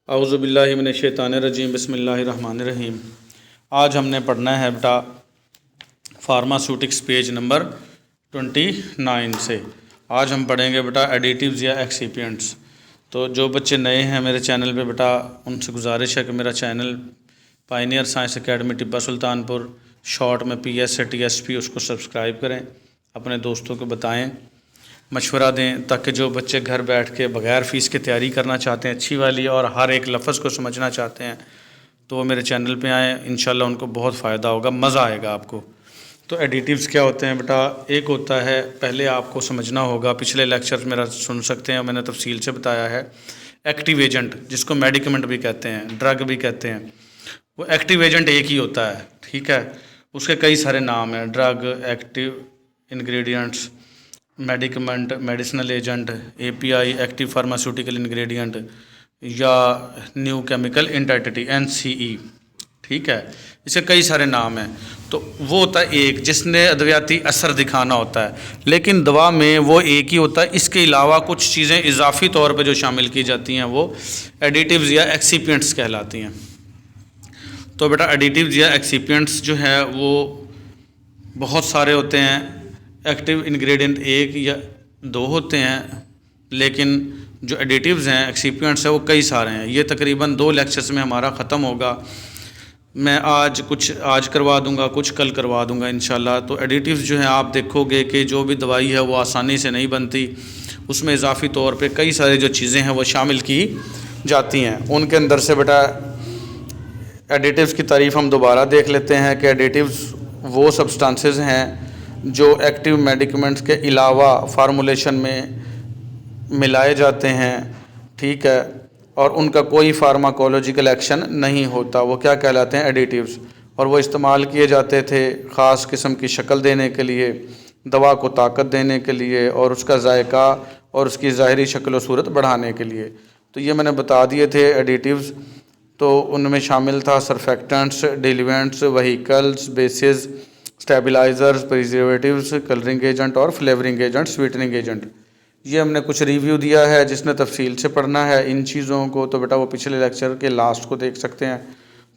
औज़ुबिल्लाहि मिनश्शैतानिर्रजीम बिस्मिल्लाहिर्रहमानिर्रहीम। आज हमने पढ़ना है बेटा फार्मास्यूटिक्स पेज नंबर 29 से। आज हम पढ़ेंगे बेटा एडिटिव्स या एक्सिपिएंट्स। तो जो बच्चे नए हैं मेरे चैनल पे बेटा, उनसे गुजारिश है कि मेरा channel Pioneer science academy Tibba Sultanpur, short में PS से TSP, उसको सब्सक्राइब करें, अपने दोस्तों को बताएं, मशवरा दें, ताकि जो बच्चे घर बैठ के बग़ैर फ़ीस के तैयारी करना चाहते हैं अच्छी वाली और हर एक लफ्ज़ को समझना चाहते हैं तो वो मेरे चैनल पे आएँ। इंशाल्लाह उनको बहुत फ़ायदा होगा, मज़ा आएगा आपको। तो एडिटिव्स क्या होते हैं बेटा? एक होता है, पहले आपको समझना होगा, पिछले लेक्चर मेरा सुन सकते हैं, मैंने तफसील से बताया है। एक्टिव एजेंट, जिसको मेडिकमेंट भी कहते हैं, ड्रग भी कहते हैं, वो एक्टिव एजेंट एक ही होता है, ठीक है। उसके कई सारे नाम हैं, drug, active ingredients, medicament, medicinal agent, API active pharmaceutical ingredient, या न्यू केमिकल एंटिटी NCE, ठीक है। इसके कई सारे नाम हैं। तो वो होता है एक जिसने अद्वियाती असर दिखाना होता है, लेकिन दवा में वो एक ही होता है। इसके अलावा कुछ चीज़ें इजाफी तौर पे जो शामिल की जाती हैं वो एडिटिव्स या एक्सिपिएंट्स कहलाती हैं। तो बेटा एडिटिव्स या एक्सिपिएंट्स जो है वो बहुत सारे होते हैं। एक्टिव इंग्रेडिएंट एक या दो होते हैं, लेकिन जो एडिटिव्स हैं, एक्सिपिएंट्स हैं, वो कई सारे हैं। ये तकरीबन 2 लेक्चर्स में हमारा ख़त्म होगा। मैं आज करवा दूंगा, कुछ कल करवा दूंगा इंशाल्लाह। तो एडिटिव्स जो हैं, आप देखोगे कि जो भी दवाई है वो आसानी से नहीं बनती, उसमें इजाफी तौर पे कई सारी जो चीज़ें हैं वो शामिल की जाती हैं। उनके अंदर से बेटा एडिटिव्स की तारीफ़ हम दोबारा देख लेते हैं कि एडिटिव्स वो सब्सटेंसेस हैं जो एक्टिव मेडिकमेंट्स के अलावा फार्मूलेशन में मिलाए जाते हैं, ठीक है, और उनका कोई फार्माकोलॉजिकल एक्शन नहीं होता। वो क्या कहलाते हैं? एडिटिव्स। और वो इस्तेमाल किए जाते थे ख़ास किस्म की शक्ल देने के लिए, दवा को ताकत देने के लिए, और उसका जायका और उसकी ज़ाहिरी शक्ल व सूरत बढ़ाने के लिए। तो ये मैंने बता दिए थे एडिटिव्स। तो उनमें शामिल था surfactants, diluents, vehicles, bases, stabilisers, preservatives, colouring agent और फ्लेवरिंग एजेंट, स्वीटनिंग एजेंट। ये हमने कुछ रिव्यू दिया है। जिसने तफसील से पढ़ना है इन चीज़ों को तो बेटा वो पिछले लेक्चर के लास्ट को देख सकते हैं।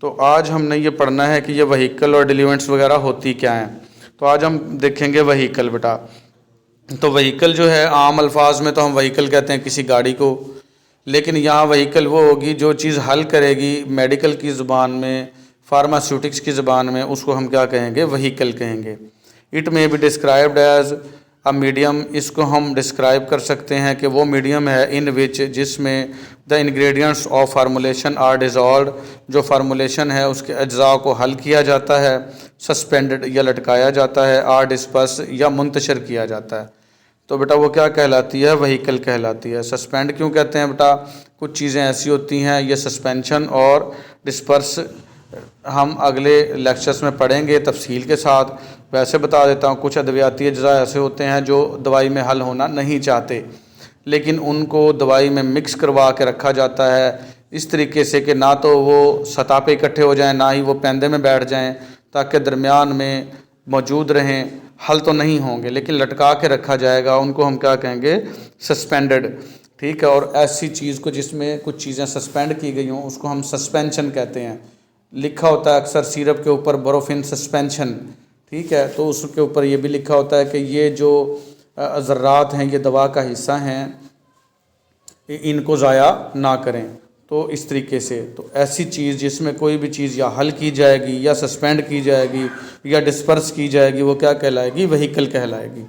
तो आज हमने ये पढ़ना है कि ये वहीकल और डिलीवेंट्स वगैरह होती क्या हैं। तो आज हम देखेंगे वहीकल बेटा। तो वहीकल जो है, आम अल्फाज में तो हम वहीकल कहते हैं किसी गाड़ी को, लेकिन यहाँ वहीकल वो होगी जो चीज़ हल करेगी मेडिकल की ज़ुबान में, फार्मास्यूटिक्स की ज़बान में, उसको हम क्या कहेंगे? वहीकल कहेंगे। It may be described as a medium. इसको हम डिस्क्राइब कर सकते हैं कि वो मीडियम है इन विच, जिसमें the ingredients of formulation are dissolved, जो फार्मूलेशन है उसके अज्जा को हल किया जाता है, सस्पेंडेड या लटकाया जाता है, आर डिस्पर्स या मुंतशर किया जाता है। तो बेटा वो क्या कहलाती है? वहीकल कहलाती है। सस्पेंड क्यों कहते हैं बेटा? कुछ चीज़ें ऐसी होती हैं, ये सस्पेंशन और डिस्पर्स हम अगले लेक्चर्स में पढ़ेंगे तफसील के साथ। वैसे बता देता हूँ, कुछ अद्वियाती अज्जा ऐसे होते हैं जो दवाई में हल होना नहीं चाहते, लेकिन उनको दवाई में मिक्स करवा के रखा जाता है इस तरीके से कि ना तो वो सतह पे इकट्ठे हो जाएं, ना ही वो पैंदे में बैठ जाएं, ताकि दरमियान में मौजूद रहें। हल तो नहीं होंगे, लेकिन लटका के रखा जाएगा। उनको हम क्या कहेंगे? सस्पेंडेड, ठीक है। और ऐसी चीज़ को जिसमें कुछ चीज़ें सस्पेंड की गई हों उसको हम सस्पेंशन कहते हैं। लिखा होता है अक्सर सिरप के ऊपर बर्फ इन सस्पेंशन, ठीक है। तो उसके ऊपर ये भी लिखा होता है कि ये जो ज़र्रात हैं ये दवा का हिस्सा हैं, इनको ज़ाया ना करें। तो इस तरीके से तो ऐसी चीज़ जिसमें कोई भी चीज़ या हल की जाएगी या सस्पेंड की जाएगी या डिस्पर्स की जाएगी, वो क्या कहलाएगी? वहीकल कहलाएगी।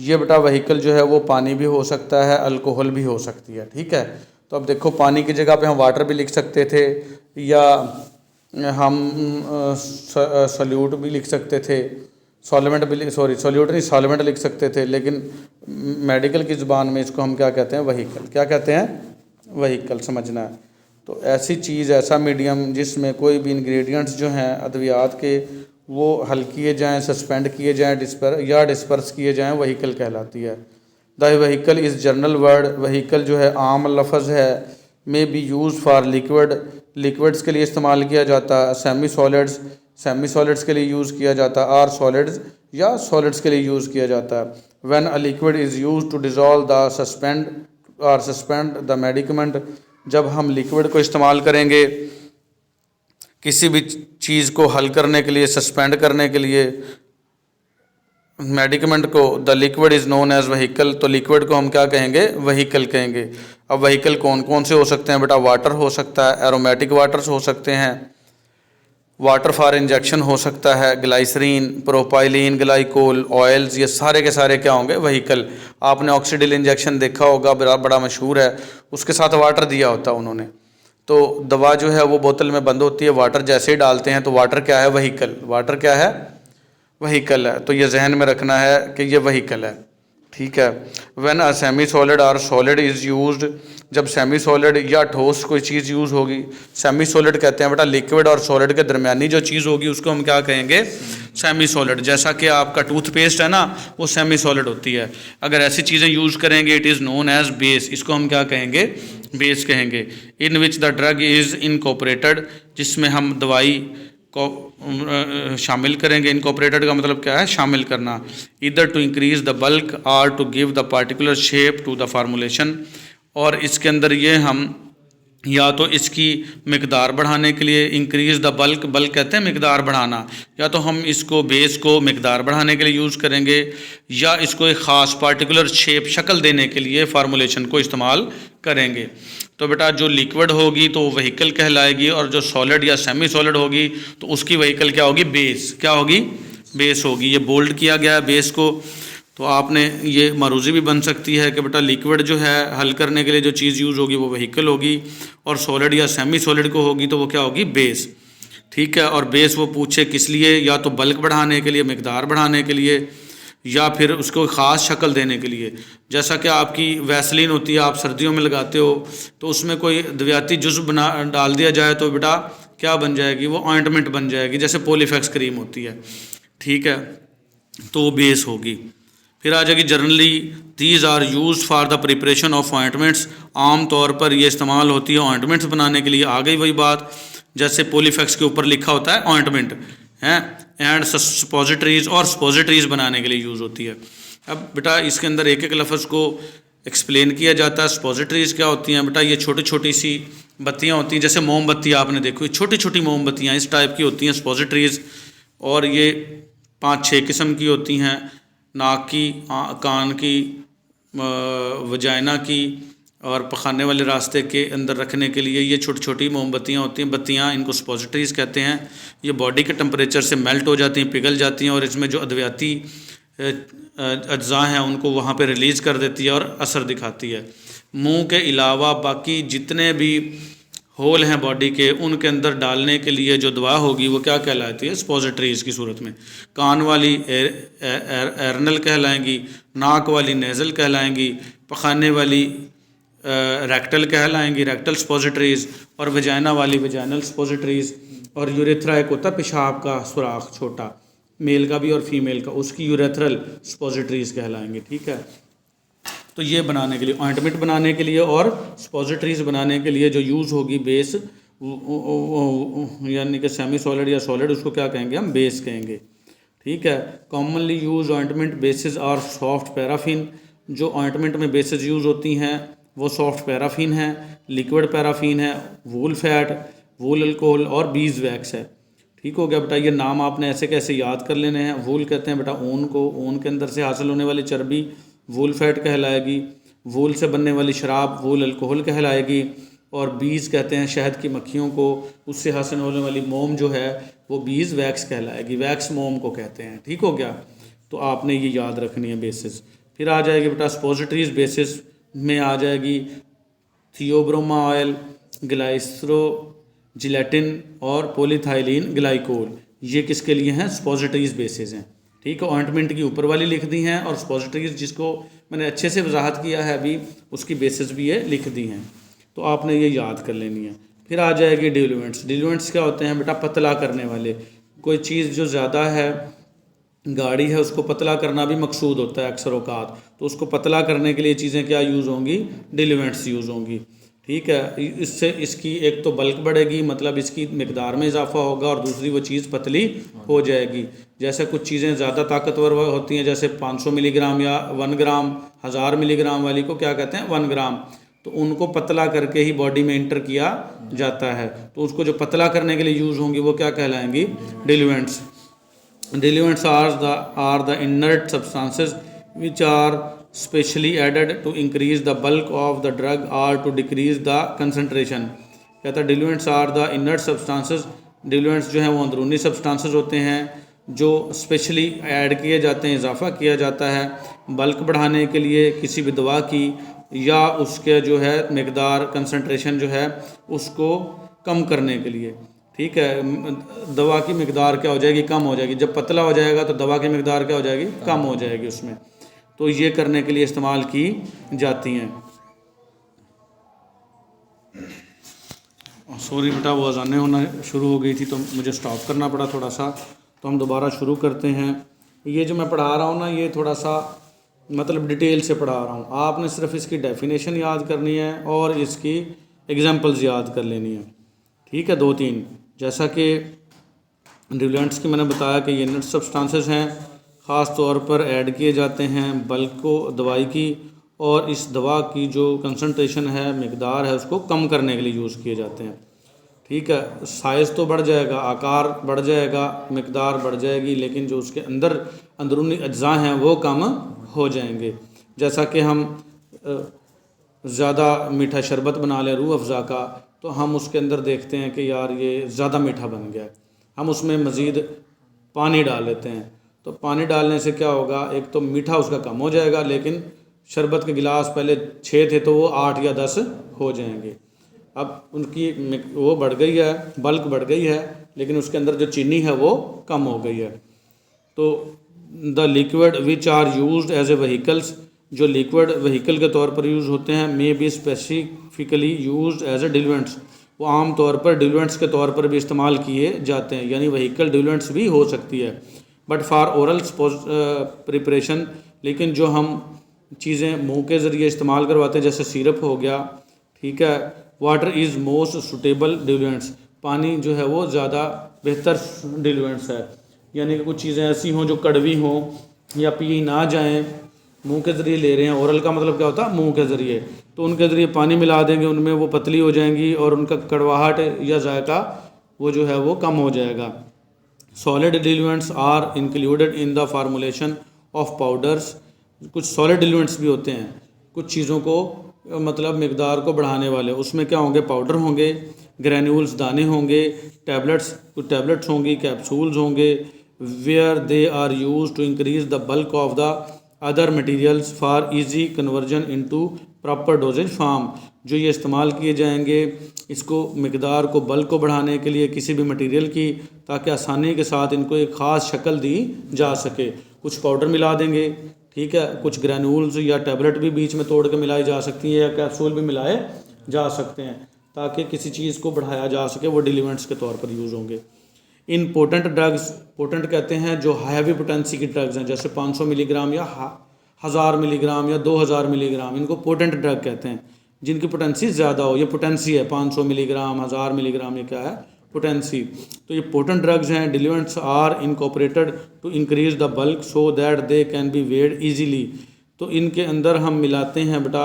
ये बेटा वहीकल जो है वो पानी भी हो सकता है, अल्कोहल भी हो सकती है, ठीक है। तो अब देखो, पानी की जगह पे हम वाटर भी लिख सकते थे, या हम सॉल्यूट भी लिख सकते थे, सॉल्वेंट भी, सॉल्यूट नहीं, सॉल्वेंट लिख सकते थे, लेकिन मेडिकल की ज़ुबान में इसको हम क्या कहते हैं? वहीकल। क्या कहते हैं? वहीकल, समझना है। तो ऐसी चीज़, ऐसा मीडियम जिसमें कोई भी इंग्रेडिएंट्स जो हैं अद्वियात के वो हल किए जाएँ, सस्पेंड किए जाएँ, डिस्पर्स किए जाएँ, वहीकल कहलाती है। The vehicle is general word. Vehicle जो है आम लफ्ज़ है। May be use for liquid, liquids के लिए इस्तेमाल किया जाता है। सेमी सॉलिड्स के लिए यूज़ किया जाता है। आर सॉलिड्स या सॉलिड्स के लिए यूज़ किया जाता है। When a liquid is use to dissolve the suspend the medicament, जब हम लिक्विड को इस्तेमाल करेंगे किसी भी चीज़ को हल करने के लिए, सस्पेंड करने के लिए, मेडिकमेंट को, the liquid is known as vehicle, तो लिक्विड को हम क्या कहेंगे? वहीकल कहेंगे। अब वहीकल कौन कौन से हो सकते हैं बेटा? वाटर हो सकता है, एरोमेटिक वाटर्स हो सकते हैं, वाटर फॉर इंजेक्शन हो सकता है, ग्लाइसरीन, प्रोपाइलीन, ग्लाइकोल, ऑयल्स, ये सारे के सारे क्या होंगे? वहीकल। आपने ऑक्सीडिल इंजेक्शन देखा होगा, बड़ा मशहूर है, उसके साथ वाटर दिया होता है उन्होंने। तो दवा जो है वो बोतल में बंद होती है, वाटर जैसे ही डालते हैं तो वाटर क्या है? वहीकल। वाटर क्या है? वहीकल है। तो ये जहन में रखना है कि ये वहीकल है, ठीक है। व्हेन अ सेमी सॉलिड और सॉलिड इज़ यूज्ड, जब सेमी सॉलिड या ठोस कोई चीज़ यूज़ होगी, सेमी सॉलिड कहते हैं बेटा लिक्विड और सॉलिड के दरमियानी जो चीज़ होगी उसको हम क्या कहेंगे? Semi solid. जैसा कि आपका टूथपेस्ट है ना, वो सेमी सॉलिड होती है। अगर ऐसी चीज़ें यूज़ करेंगे, it is known as base, इसको हम क्या कहेंगे? बेस कहेंगे। In which the drug is incorporated, जिसमें हम दवाई को शामिल करेंगे। इनकॉर्पोरेटेड का मतलब क्या है? शामिल करना। इधर टू इंक्रीज द बल्क और to give the particular shape to the formulation, और इसके अंदर ये हम या तो इसकी मिकदार बढ़ाने के लिए, इंक्रीज द बल्क, बल्क कहते हैं मिकदार बढ़ाना, या तो हम इसको बेस को मिकदार बढ़ाने के लिए यूज़ करेंगे, या इसको एक ख़ास पार्टिकुलर शेप, शक्ल देने के लिए फार्मूलेशन को इस्तेमाल करेंगे। तो बेटा जो लिक्विड होगी तो वो वहीकल कहलाएगी, और जो सॉलिड या सेमी सॉलिड होगी तो उसकी वहीकल क्या होगी? बेस। क्या होगी? बेस होगी। ये बोल्ड किया गया है बेस को। तो आपने ये मारूजी भी बन सकती है कि बेटा लिक्विड जो है हल करने के लिए जो चीज़ यूज़ होगी वो वहीकल होगी, और सॉलिड या सेमी सॉलिड को होगी तो वो क्या होगी? बेस, ठीक है। और बेस वो पूछे किस लिए? या तो बल्क बढ़ाने के लिए, मिकदार बढ़ाने के लिए, या फिर उसको ख़ास शक्ल देने के लिए। जैसा कि आपकी वैसलीन होती है, आप सर्दियों में लगाते हो, तो उसमें कोई द्वियाती जुज़्व बना डाल दिया जाए तो बेटा क्या बन जाएगी? वो ऑइंटमेंट बन जाएगी, जैसे पॉलीफेक्स क्रीम होती है, ठीक है। तो वो बेस होगी। फिर आ जाएगी generally these are use for the preparation of ointments, आम तौर पर ये इस्तेमाल होती है ऑइंटमेंट्स बनाने के लिए। आ गई वही बात, जैसे पॉलीफेक्स के ऊपर लिखा होता है ऑइंटमेंट है, एंड सपोजिटरीज, और सपोजिटरीज बनाने के लिए यूज़ होती है। अब बेटा इसके अंदर एक एक लफ्ज़ को एक्सप्लेन किया जाता है। सपोजिटरीज क्या होती हैं बेटा? ये छोटी छोटी सी बत्तियाँ होती हैं, जैसे मोमबत्ती आपने देखी, छोटी छोटी मोमबत्तियाँ इस टाइप की होती हैं सपोजिटरीज, और ये 5-6 किस्म की होती हैं, नाक की, कान की, वजाइना की, और पखाने वाले रास्ते के अंदर रखने के लिए ये छोटी छोटी मोमबत्तियाँ होती हैं। बत्तियाँ, इनको सपोजिटरीज कहते हैं। ये बॉडी के टेम्परेचर से मेल्ट हो जाती हैं, पिघल जाती हैं, और इसमें जो अद्वियाती अज्जा हैं उनको वहाँ पे रिलीज़ कर देती है और असर दिखाती है। मुंह के अलावा बाकी जितने भी होल हैं बॉडी के, उनके अंदर डालने के लिए जो दवा होगी वो क्या कहलाती है? सपोजिटरीज की सूरत में। कान वाली एरनल कहलाएंगी, नाक वाली नेज़ल कहलाएंगी, पखाने वाली रेक्टल कहलाएंगी, रेक्टल सपोजिटरीज, और वजाइना वाली वजाइनल सपोजिटरीज, और यूरेथ्रा एक होता है पेशाब का सुराख छोटा, मेल का भी और फीमेल का, उसकी यूरेथ्रल सपोजिटरीज कहलाएंगी, ठीक है। तो ये बनाने के लिए, ऑइंटमेंट बनाने के लिए और सपोजिटरीज बनाने के लिए जो यूज़ होगी बेस, यानी कि सेमी सॉलिड या सॉलिड, उसको क्या कहेंगे? हम बेस कहेंगे, ठीक है। कॉमनली यूज ऑइंटमेंट बेसिस और सॉफ्ट पैराफिन, जो ऑइंटमेंट में बेसिस यूज़ होती हैं वो सॉफ्ट पैराफिन है, लिक्विड पैराफिन है, वूल फैट, वूल अल्कोहल और बीज वैक्स है, ठीक हो गया बेटा। ये नाम आपने ऐसे कैसे याद कर लेने हैं। वूल कहते हैं बेटा ऊन को, ऊन के अंदर से हासिल होने वाली चर्बी वूल फैट कहलाएगी, वूल से बनने वाली शराब वूल अल्कोहल कहलाएगी, और बीज कहते हैं शहद की मक्खियों को, उससे हासिल होने वाली मोम जो है वो बीज वैक्स कहलाएगी, वैक्स मोम को कहते हैं, ठीक हो गया। तो आपने ये याद रखनी है बेसिस। फिर आ जाएगी बेटा स्पोजिटरीज बेसिस में आ जाएगी थियोब्रोमा ऑयल, ग्लाइसरो जिलेटिन और पॉलीथाइलिन ग्लाइकोल। ये किसके लिए हैं? स्पोजिटरीज बेसिस हैं, ठीक है। ऑइंटमेंट की ऊपर वाली लिख दी हैं, और स्पोजिटरीज जिसको मैंने अच्छे से वजाहत किया है अभी, उसकी बेसिस भी ये लिख दी हैं, तो आपने ये याद कर लेनी है। फिर आ जाएगी डिल्यूएंट्स। डिल्यूएंट्स क्या होते हैं बेटा? पतला करने वाले। कोई चीज़ जो ज़्यादा है, गाड़ी है, उसको पतला करना भी मकसूद होता है अक्सर औकात, तो उसको पतला करने के लिए चीज़ें क्या यूज़ होंगी? डिल्यूएंट्स यूज़ होंगी, ठीक है। इससे इसकी एक तो बल्क बढ़ेगी, मतलब इसकी मिकदार में इजाफा होगा, और दूसरी वो चीज़ पतली हो जाएगी। जैसे कुछ चीज़ें ज़्यादा ताकतवर होती हैं, जैसे 500 मिलीग्राम या 1 ग्राम, 1000 मिलीग्राम वाली को क्या कहते हैं? 1 ग्राम। तो उनको पतला करके ही बॉडी में इंटर किया जाता है। तो उसको जो पतला करने के लिए यूज़ होंगी वो क्या कहलाएंगी? डिल्यूएंट्स। Diluents are the inert substances which are specially added to increase the bulk of the drug or to decrease the concentration। कहता है diluents are the inert substances। diluents जो हैं वो अंदरूनी substances होते हैं जो स्पेशली ऐड किए जाते हैं, इजाफा किया जाता है बल्क बढ़ाने के लिए किसी भी दवा की, या उसके जो है मिकदार कंसंट्रेशन जो है उसको कम करने के लिए। ठीक है, दवा की मिकदार क्या हो जाएगी? कम हो जाएगी। जब पतला हो जाएगा तो दवा की मिकदार क्या हो जाएगी? कम हो जाएगी उसमें। तो ये करने के लिए इस्तेमाल की जाती हैं। सॉरी बेटा, वो अज़ानें होना शुरू हो गई थी तो मुझे स्टॉप करना पड़ा थोड़ा सा। तो हम दोबारा शुरू करते हैं। ये जो मैं पढ़ा रहा हूँ ना, ये थोड़ा सा मतलब डिटेल से पढ़ा रहा हूँ। आपने सिर्फ इसकी डेफिनेशन याद करनी है और इसकी एग्जांपल्स याद कर लेनी है। ठीक है, 2-3। जैसा कि डिल्यूएंट्स की मैंने बताया कि ये इनर्ट सब्सटेंसेस हैं, ख़ास तौर पर ऐड किए जाते हैं बल्क को दवाई की, और इस दवा की जो कंसंट्रेशन है, मिकदार है, उसको कम करने के लिए यूज़ किए जाते हैं। ठीक है, साइज़ तो बढ़ जाएगा, आकार बढ़ जाएगा, मिकदार बढ़ जाएगी, लेकिन जो उसके अंदर अंदरूनी अज्जा हैं वो कम हो जाएंगे। जैसा कि हम ज़्यादा मीठा शरबत बना लें रूह अफ़ज़ा का, तो हम उसके अंदर देखते हैं कि यार ये ज़्यादा मीठा बन गया है, हम उसमें मज़ीद पानी डाल लेते हैं। तो पानी डालने से क्या होगा? एक तो मीठा उसका कम हो जाएगा, लेकिन शरबत के गिलास पहले 6 थे तो वो 8 या 10 हो जाएंगे। अब उनकी वो बढ़ गई है, बल्क बढ़ गई है, लेकिन उसके अंदर जो चीनी है वो कम हो गई है। तो the liquid which are used as a vehicles, जो लिक्विड व्हीकल के तौर पर यूज़ होते हैं, may be specifically used as a diluents, वो आम तौर पर डिल्यूएंट्स के तौर पर भी इस्तेमाल किए जाते हैं, यानी व्हीकल डिल्यूएंट्स भी हो सकती है। बट फॉर ओरल प्रिपरेशन, लेकिन जो हम चीज़ें मुंह के ज़रिए इस्तेमाल करवाते हैं जैसे सिरप हो गया, ठीक है, वाटर इज़ मोस्ट सुटेबल डिल्यूएंट्स, पानी जो है वो ज़्यादा बेहतर डिल्यूएंट्स है। यानी कि कुछ चीज़ें ऐसी हों जो कड़वी हों या पी ना जाएं, मुंह के ज़रिए ले रहे हैं, ओरल का मतलब क्या होता है? मुंह के ज़रिए, तो उनके ज़रिए पानी मिला देंगे उनमें, वो पतली हो जाएंगी और उनका कड़वाहट या जायका वो जो है वो कम हो जाएगा। Solid diluents are included in the formulation of powders, कुछ सॉलिड डिल्यूएंट्स भी होते हैं कुछ चीज़ों को मतलब मिकदार को बढ़ाने वाले, उसमें क्या होंगे? पाउडर होंगे, ग्रैन्यूल्स दाने होंगे, टैबलेट्स कुछ टैबलेट्स होंगी, कैप्सूल्स होंगे, where they are use to increase the bulk of the other materials for easy conversion into proper dosages form, जो ये इस्तेमाल किए जाएंगे इसको मिकदार को बल्क को बढ़ाने के लिए किसी भी मटेरियल की, ताकि आसानी के साथ इनको एक ख़ास शक्ल दी जा सके। कुछ पाउडर मिला देंगे, ठीक है, कुछ ग्रैन्यूल्स या टैबलेट भी बीच में तोड़ के मिलाई जा सकती है, या कैप्सूल भी मिलाए जा सकते हैं, ताकि किसी चीज़ को बढ़ाया जा सके, वो डिलीवेंट्स के तौर पर यूज़ होंगे। इन पोटेंट ड्रग्स, पोटेंट कहते हैं जो हैवी पोटेंसी की ड्रग्स हैं, जैसे 500 मिलीग्राम या 1000 मिलीग्राम या 2000 मिलीग्राम, इनको पोटेंट ड्रग कहते हैं, जिनकी पोटेंसी ज़्यादा हो। ये पोटेंसी है 500 मिलीग्राम, 1000 मिलीग्राम, ये क्या है? पोटेंसी। तो ये पोटेंट ड्रग्स हैं। Diluents are incorporated to increase the bulk so that they can be weighed easily, तो इनके अंदर हम मिलाते हैं बेटा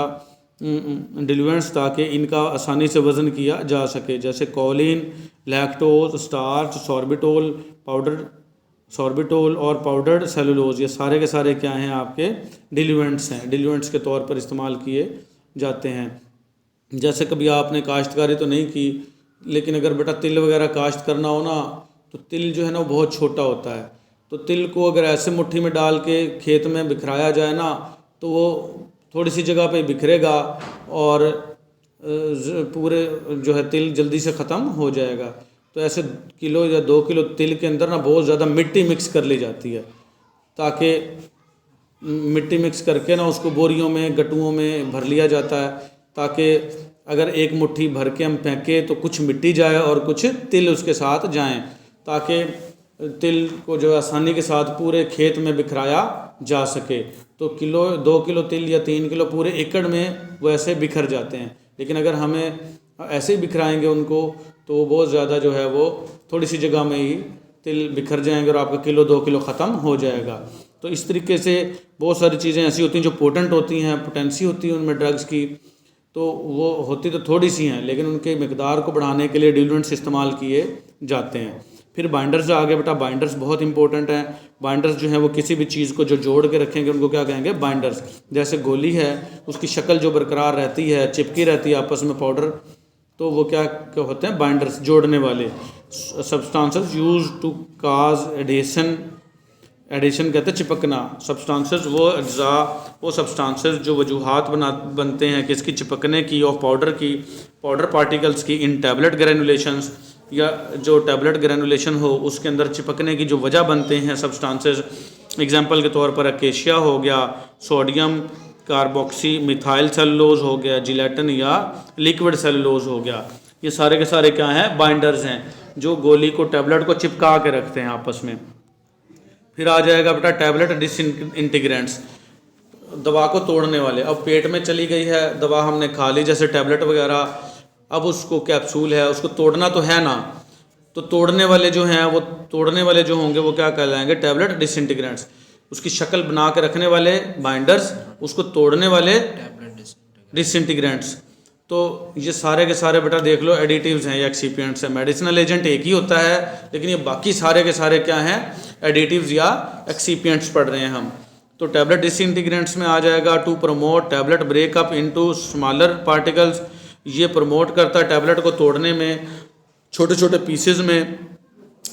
डिल्यूएंट्स ताकि इनका आसानी से वज़न किया जा सके, जैसे Colin, lactose, starch, sorbitol powder, sorbitol और पाउडर्ड सेलुलोज, ये सारे के सारे क्या हैं? आपके डिल्यूएंट्स हैं, डिल्यूएंट्स के तौर पर इस्तेमाल किए जाते हैं। जैसे कभी आपने काश्तकारी तो नहीं की, लेकिन अगर बेटा तिल वगैरह काश्त करना हो ना, तो तिल जो है ना वो बहुत छोटा होता है, तो तिल को अगर ऐसे मुट्ठी में डाल के खेत में बिखराया जाए ना, तो वो थोड़ी सी जगह पे बिखरेगा और पूरे जो है तिल जल्दी से ख़त्म हो जाएगा। तो ऐसे किलो या 2 किलो तिल के अंदर ना बहुत ज़्यादा मिट्टी मिक्स कर ली जाती है, ताकि मिट्टी मिक्स करके ना उसको बोरियों में, गट्टुओं में भर लिया जाता है, ताकि अगर एक मुट्ठी भर के हम फेंकें तो कुछ मिट्टी जाए और कुछ तिल उसके साथ जाएं, ताकि तिल को जो आसानी के साथ पूरे खेत में बिखराया जा सके। तो किलो 2 किलो तिल या 3 किलो पूरे एकड़ में वो ऐसे बिखर जाते हैं, लेकिन अगर हमें ऐसे ही बिखराएंगे उनको तो वो बहुत ज़्यादा जो है वो थोड़ी सी जगह में ही तिल बिखर जाएंगे और आपका किलो 2 किलो ख़त्म हो जाएगा। तो इस तरीके से बहुत सारी चीज़ें ऐसी होती हैं जो पोटेंट होती हैं, पोटेंसी होती है उनमें ड्रग्स की। तो वो होती तो थोड़ी सी हैं, लेकिन उनके मिकदार को बढ़ाने के लिए डिलूएंट्स इस्तेमाल किए जाते हैं। फिर बाइंडर्स आ गए बेटा, बाइंडर्स बहुत इंपॉर्टेंट हैं। बाइंडर्स जो हैं वो किसी भी चीज़ को जो जोड़ के रखेंगे उनको क्या कहेंगे, बाइंडर्स। जैसे गोली है, उसकी शक्ल जो बरकरार रहती है, चिपकी रहती है आपस में पाउडर, तो वो क्या होते हैं, बाइंडर्स, जोड़ने वाले। Substances use to cause adhesion, adhesion कहते हैं चिपकना। सब्सटेंसेस वो अज्जा, वो सब्सटेंसेस जो वजूहात बनते हैं किसकी, चिपकने की, ऑफ पाउडर की, पाउडर पार्टिकल्स की, इन टैबलेट ग्रैनुलेशंस, या जो टैबलेट ग्रैनुलेशन हो उसके अंदर चिपकने की जो वजह बनते हैं सब्सटेंसेस। एग्जांपल के तौर पर अकेशिया हो गया, सोडियम कार्बोक्सी मिथाइल सेलुलोज हो गया, जिलेटिन या लिक्विड सेलुलोज हो गया। ये सारे के सारे क्या हैं, बाइंडर्स हैं, जो गोली को, टैबलेट को चिपका के रखते हैं आपस में। फिर आ जाएगा बेटा टैबलेट डिसइंटीग्रेंट्स, दवा को तोड़ने वाले। अब पेट में चली गई है दवा, हमने खा ली जैसे टैबलेट वगैरह, अब उसको कैप्सूल है, उसको तोड़ना तो है ना, तो तोड़ने वाले जो हैं, वो तोड़ने वाले जो होंगे वो क्या कहलाएंगे, टैबलेट डिसइंटीग्रेंट्स। उसकी शक्ल बना के रखने वाले बाइंडर्स, उसको तोड़ने वाले डिसइंटीग्रेंट्स। तो ये सारे के सारे बेटा देख लो एडिटिव्स हैं या एक्सीपिएंट्स हैं। मेडिसिनल एजेंट एक ही होता है, लेकिन ये बाकी सारे के सारे क्या हैं, एडिटिव्स या एक्सीपिएंट्स पढ़ रहे हैं हम। तो टैबलेट डिसइंटीग्रेंट्स में आ जाएगा to promote tablet breakup into smaller particles. ये प्रमोट करता है टैबलेट को तोड़ने में, छोटे छोटे पीसेज में,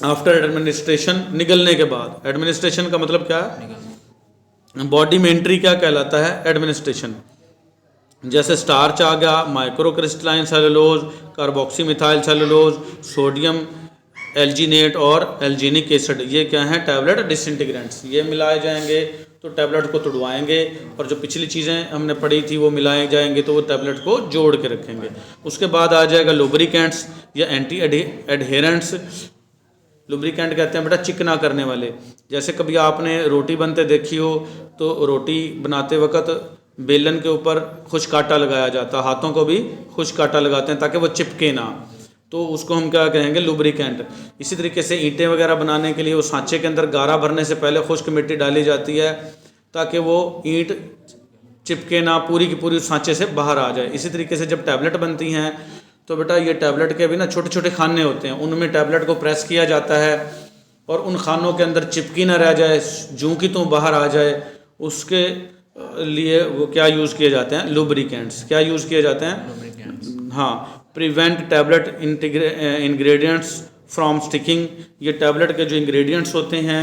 आफ्टर एडमिनिस्ट्रेशन, निगलने के बाद। एडमिनिस्ट्रेशन का मतलब क्या है, बॉडी में एंट्री क्या कहलाता है, एडमिनिस्ट्रेशन। जैसे स्टार्च आ गया, microcrystalline cellulose, carboxy methyl cellulose, sodium alginate और एल्जीनिक एसिड, ये क्या है, टैबलेट डिसइंटीग्रेंट्स। ये मिलाए जाएंगे तो टैबलेट को तुड़वाएंगे, और जो पिछली चीज़ें हमने पढ़ी थी वो मिलाए जाएंगे तो वो टैबलेट को जोड़ के रखेंगे। उसके बाद आ जाएगा लुब्रिकेंट्स या एंटी एडहेरेंट्स। लुब्रिकेंट कहते हैं बेटा चिकना करने वाले। जैसे कभी आपने रोटी बनते देखी हो, तो रोटी बनाते वक्त बेलन के ऊपर खुश्क आटा लगाया जाता है, हाथों को भी खुश्क आटा लगाते हैं ताकि वो चिपके ना, तो उसको हम क्या कहेंगे, लुब्रिकेंट। इसी तरीके से ईंटें वगैरह बनाने के लिए वो सांचे के अंदर गारा भरने से पहले खुश्क मिट्टी डाली जाती है ताकि वो ईंट चिपके ना, पूरी की पूरी सांचे से बाहर आ जाए। इसी तरीके से जब टैबलेट बनती हैं तो बेटा ये टैबलेट के भी ना छोटे छोटे खाने होते हैं, उनमें टैबलेट को प्रेस किया जाता है और उन खानों के अंदर चिपकी ना रह जाए, जूं की तो बाहर आ जाए, उसके लिए वो क्या यूज़ किए जाते हैं, लुब्रिकेंट्स। क्या यूज़ किए जाते हैं, हाँ, prevent tablet ingredients from sticking. ये टैबलेट के जो इंग्रेडिएंट्स होते हैं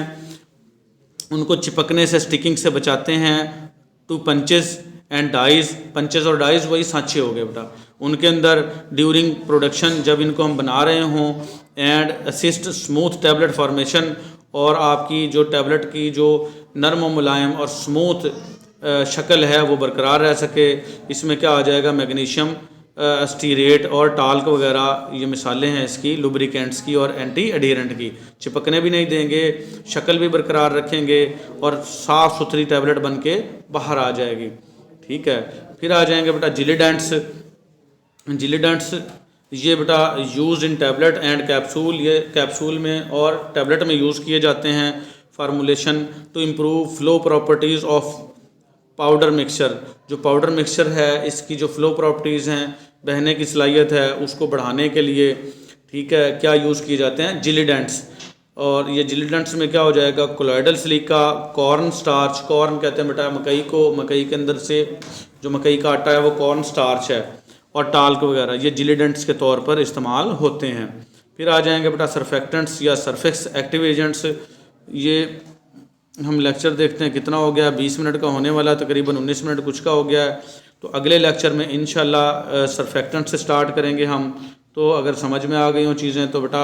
उनको चिपकने से, स्टिकिंग से बचाते हैं। To punches and dies, punches और डाइज वही सांचे हो गए बेटा, उनके अंदर ड्यूरिंग प्रोडक्शन, जब इनको हम बना रहे हों। And assist smooth tablet formation, और आपकी जो टैबलेट की जो नरम और मुलायम और स्मूथ शक्ल है वो बरकरार रह सके। इसमें क्या आ जाएगा, मैग्नीशियम स्टीरेट और टाल्क वगैरह, ये मिसालें हैं इसकी, लुब्रिकेंट्स की और एंटी एडहेरेंट की। चिपकने भी नहीं देंगे, शक्ल भी बरकरार रखेंगे और साफ़ सुथरी टैबलेट बन के बाहर आ जाएगी। ठीक है, फिर आ जाएंगे बेटा जिलिडेंट्स। जिलिडेंट्स ये बेटा use in tablet and capsule, ये कैप्सूल में और टैबलेट में यूज़ किए जाते हैं। Formulation to improve flow properties of powder mixture. जो पाउडर मिक्सचर है इसकी जो फ्लो प्रॉपर्टीज़ हैं, बहने की सलाहियत है, उसको बढ़ाने के लिए, ठीक है, क्या यूज़ किए जाते हैं, जिलिडेंट्स। और ये जिलिडेंट्स में क्या हो जाएगा, colloidal silica, corn starch, corn कहते हैं बेटा मकई को, मकई के अंदर से जो मकई का आटा है वो कॉर्न स्टार्च है, और टाल्क वगैरह, ये जिलिडेंट्स के तौर पर इस्तेमाल होते हैं। फिर आ जाएंगे बेटा सरफेक्टेंट्स या सरफेक्स एक्टिव एजेंट्स। ये हम लेक्चर देखते हैं कितना हो गया, 20 मिनट का होने वाला, तकरीबन 19 मिनट कुछ का हो गया है। तो अगले लेक्चर में इंशाल्लाह सरफेक्टेंट से स्टार्ट करेंगे हम। तो अगर समझ में आ गई हों चीज़ें तो बेटा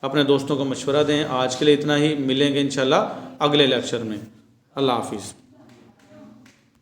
अपने दोस्तों को मशवरा दें। आज के लिए इतना ही, मिलेंगे इंशाल्लाह अगले लेक्चर में। अल्लाह हाफिज़।